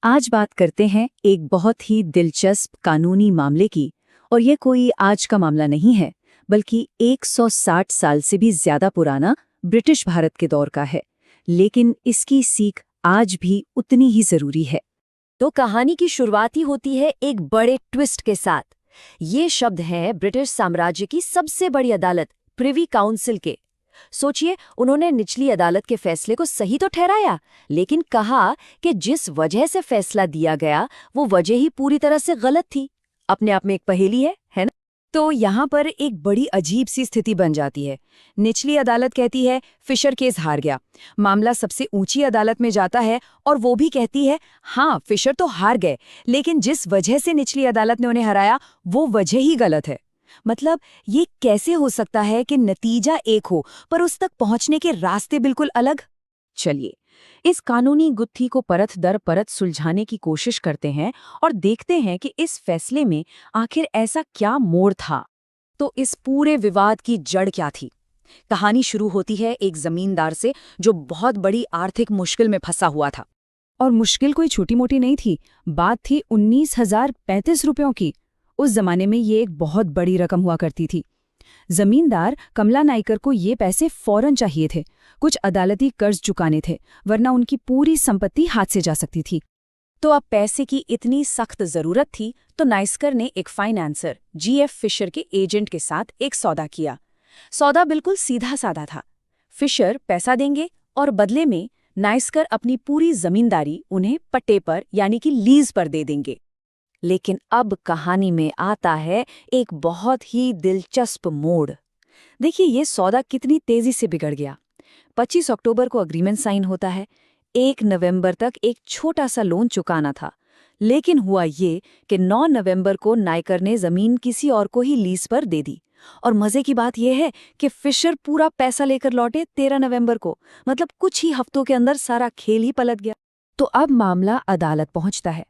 आज बात करते हैं एक बहुत ही दिलचस्प कानूनी मामले की। और ये कोई आज का मामला नहीं है, बल्कि 160 साल से भी ज्यादा पुराना ब्रिटिश भारत के दौर का है। लेकिन इसकी सीख आज भी उतनी ही जरूरी है। तो कहानी की शुरुआत ही होती है एक बड़े ट्विस्ट के साथ। ये शब्द हैं ब्रिटिश साम्राज्य की सबसे बड़ी अदालत प्रिवी काउंसिल के। सोचिए, उन्होंने निचली अदालत के फैसले को सही तो ठहराया, लेकिन कहा कि जिस वजह से फैसला दिया गया वो वजह ही पूरी तरह से गलत थी। अपने आप में एक पहेली है ना? तो यहाँ पर एक बड़ी अजीब सी स्थिति बन जाती है। निचली अदालत कहती है फिशर केस हार गया। मामला सबसे ऊंची अदालत में जाता है और वो भी कहती है हाँ, फिशर तो हार गए, लेकिन जिस वजह से निचली अदालत ने उन्हें हराया वो वजह ही गलत है। मतलब ये कैसे हो सकता है कि नतीजा एक हो पर उस तक पहुंचने के रास्ते बिल्कुल अलग? चलिए, इस कानूनी गुत्थी को परत दर परत सुलझाने की कोशिश करते हैं और देखते हैं कि इस फैसले में आखिर ऐसा क्या मोड़ था। तो इस पूरे विवाद की जड़ क्या थी? कहानी शुरू होती है एक जमींदार से जो बहुत बड़ी आर्थिक मुश्किल में फंसा हुआ था। और मुश्किल कोई छोटी मोटी नहीं थी, बात थी 19,035 रुपयों की। उस जमाने में ये एक बहुत बड़ी रकम हुआ करती थी। जमींदार कमला नाइकर को ये पैसे फौरन चाहिए थे। कुछ अदालती कर्ज चुकाने थे, वरना उनकी पूरी संपत्ति हाथ से जा सकती थी। तो अब पैसे की इतनी सख्त जरूरत थी तो नाइस्कर ने एक फाइनेंसर जीएफ फिशर के एजेंट के साथ एक सौदा किया। सौदा बिल्कुल सीधा साधा था। फिशर पैसा देंगे और बदले में नाइस्कर अपनी पूरी जमींदारी उन्हें पट्टे पर यानी कि लीज पर दे देंगे। लेकिन अब कहानी में आता है एक बहुत ही दिलचस्प मोड़। देखिए, ये सौदा कितनी तेजी से बिगड़ गया। 25 अक्टूबर को अग्रीमेंट साइन होता है। 1 नवंबर तक एक छोटा सा लोन चुकाना था, लेकिन हुआ ये कि 9 नवंबर को नाइकर ने जमीन किसी और को ही लीज पर दे दी। और मजे की बात यह है कि फिशर पूरा पैसा लेकर लौटे 13 नवंबर को। मतलब कुछ ही हफ्तों के अंदर सारा खेल ही पलट गया। तो अब मामला अदालत पहुंचता है।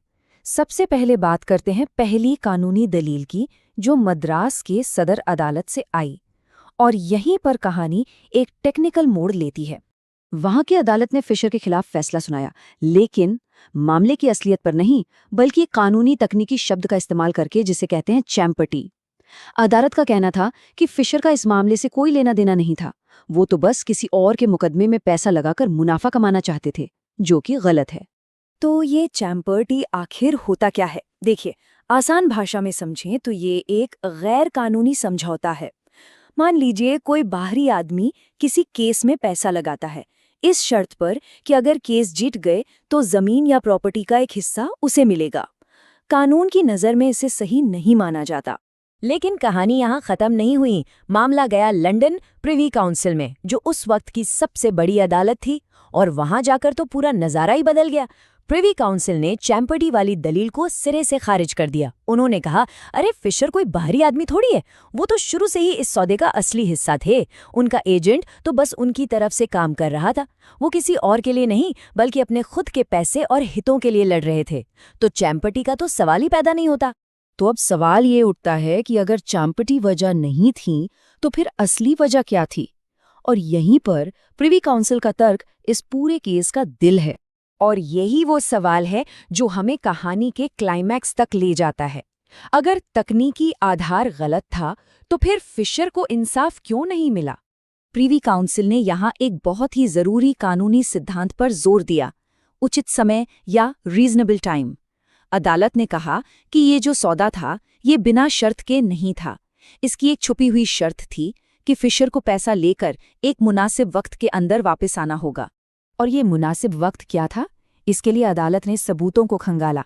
सबसे पहले बात करते हैं पहली कानूनी दलील की, जो मद्रास के सदर अदालत से आई। और यहीं पर कहानी एक टेक्निकल मोड़ लेती है। वहां की अदालत ने फिशर के खिलाफ फैसला सुनाया, लेकिन मामले की असलियत पर नहीं, बल्कि कानूनी तकनीकी शब्द का इस्तेमाल करके, जिसे कहते हैं चैम्पर्टी। अदालत का कहना था कि फिशर का इस मामले से कोई लेना देना नहीं था। वो तो बस किसी और के मुकदमे में पैसा लगाकर मुनाफा कमाना चाहते थे, जो कि गलत है। तो ये चैम्पर्टी आखिर होता क्या है? देखिए, आसान भाषा में समझें तो ये एक गैर कानूनी समझौता है। मान लीजिए कोई बाहरी आदमी किसी केस में पैसा लगाता है, इस शर्त पर कि अगर केस जीत गए तो जमीन या प्रॉपर्टी का एक हिस्सा उसे मिलेगा। कानून की नज़र में इसे सही नहीं माना जाता। लेकिन कहानी यहाँ खत्म नहीं हुई। मामला गया लंदन प्रिवी काउंसिल में, जो उस वक्त की सबसे बड़ी अदालत थी। और वहां जाकर तो पूरा नज़ारा ही बदल गया। प्रिवी काउंसिल ने चैम्पर्टी वाली दलील को सिरे से खारिज कर दिया। उन्होंने कहा, अरे फिशर कोई बाहरी आदमी थोड़ी है, वो तो शुरू से ही इस सौदे का असली हिस्सा थे। उनका एजेंट तो बस उनकी तरफ से काम कर रहा था। वो किसी और के लिए नहीं, बल्कि अपने खुद के पैसे और हितों के लिए लड़ रहे थे। तो चैम्पर्टी का तो सवाल ही पैदा नहीं होता। तो अब सवाल ये उठता है कि अगर चैम्पर्टी वजह नहीं थी, तो फिर असली वजह क्या थी? और यहीं पर प्रिवी काउंसिल का तर्क इस पूरे केस का दिल है। और यही वो सवाल है जो हमें कहानी के क्लाइमैक्स तक ले जाता है। अगर तकनीकी आधार गलत था तो फिर फिशर को इंसाफ क्यों नहीं मिला? प्रिवी काउंसिल ने यहाँ एक बहुत ही जरूरी कानूनी सिद्धांत पर जोर दिया, उचित समय या रीजनेबल टाइम। अदालत ने कहा कि ये जो सौदा था ये बिना शर्त के नहीं था। इसकी एक छुपी हुई शर्त थी कि फिशर को पैसा लेकर एक मुनासिब वक्त के अंदर वापस आना होगा। और ये मुनासिब वक्त क्या था? इसके लिए अदालत ने सबूतों को खंगाला।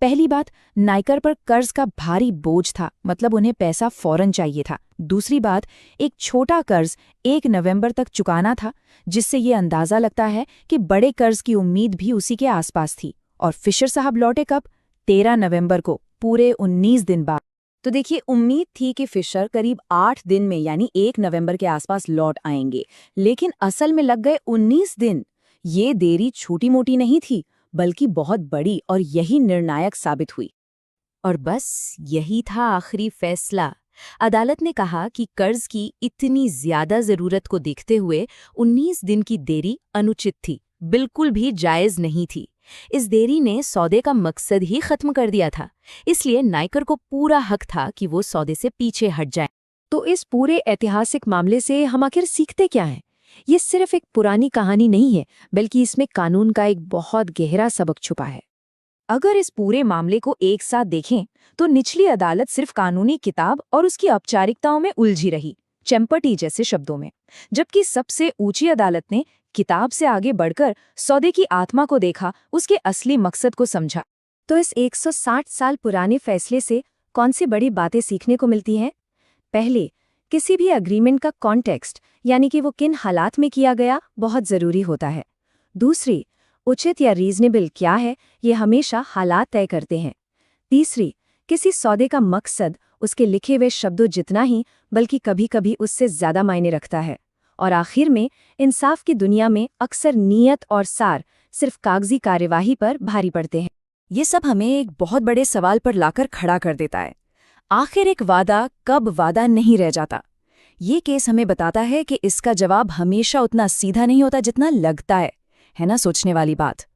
पहली बात, नाइकर पर कर्ज का भारी बोझ था, मतलब उन्हें पैसा फौरन चाहिए था। दूसरी बात, एक छोटा कर्ज 1 नवंबर तक चुकाना था, जिससे ये अंदाजा लगता है कि बड़े कर्ज की उम्मीद भी उसी के आसपास थी। और फिशर साहब लौटे कब? 13 नवंबर को, पूरे 19 दिन बाद। तो देखिए, उम्मीद थी कि फिशर करीब 8 दिन में यानी 1 नवंबर के आसपास लौट आएंगे, लेकिन असल में लग गए 19 दिन। ये देरी छोटी मोटी नहीं थी, बल्कि बहुत बड़ी, और यही निर्णायक साबित हुई। और बस यही था आखिरी फैसला। अदालत ने कहा कि कर्ज की इतनी ज्यादा जरूरत को देखते हुए 19 दिन की देरी अनुचित थी, बिल्कुल भी जायज नहीं थी। इस देरी ने सौदे का मकसद ही खत्म कर दिया था, इसलिए नायकर को पूरा हक था कि वो सौदे से पीछे हट जाए। तो इस पूरे ऐतिहासिक मामले से हम आखिर सीखते क्या हैं? ये सिर्फ एक पुरानी कहानी नहीं है, बल्कि इसमें कानून का एक बहुत गहरा सबक छुपा है। अगर इस पूरे मामले को एक साथ देखें, तो निचली अदालत सिर्फ कानूनी किताब और उसकी औपचारिकताओं में उलझी रही, चैम्पर्टी जैसे शब्दों में, जबकि सबसे ऊंची अदालत ने किताब से आगे बढ़कर सौदे की आत्मा को देखा, उसके असली मकसद को समझा। तो इस 160 साल पुराने फैसले से कौन सी बड़ी बातें सीखने को मिलती हैं? पहले, किसी भी एग्रीमेंट का कॉन्टेक्स्ट, यानी कि वो किन हालात में किया गया, बहुत ज़रूरी होता है। दूसरी, उचित या रीजनेबल क्या है, ये हमेशा हालात तय करते हैं। तीसरी, किसी सौदे का मकसद उसके लिखे हुए शब्दों जितना ही, बल्कि कभी-कभी उससे ज़्यादा मायने रखता है। और आखिर में, इंसाफ की दुनिया में अक्सर नीयत और सार सिर्फ कागजी कार्यवाही पर भारी पड़ते हैं। ये सब हमें एक बहुत बड़े सवाल पर लाकर खड़ा कर देता है। आखिर एक वादा कब वादा नहीं रह जाता? ये केस हमें बताता है कि इसका जवाब हमेशा उतना सीधा नहीं होता जितना लगता है ना? सोचने वाली बात।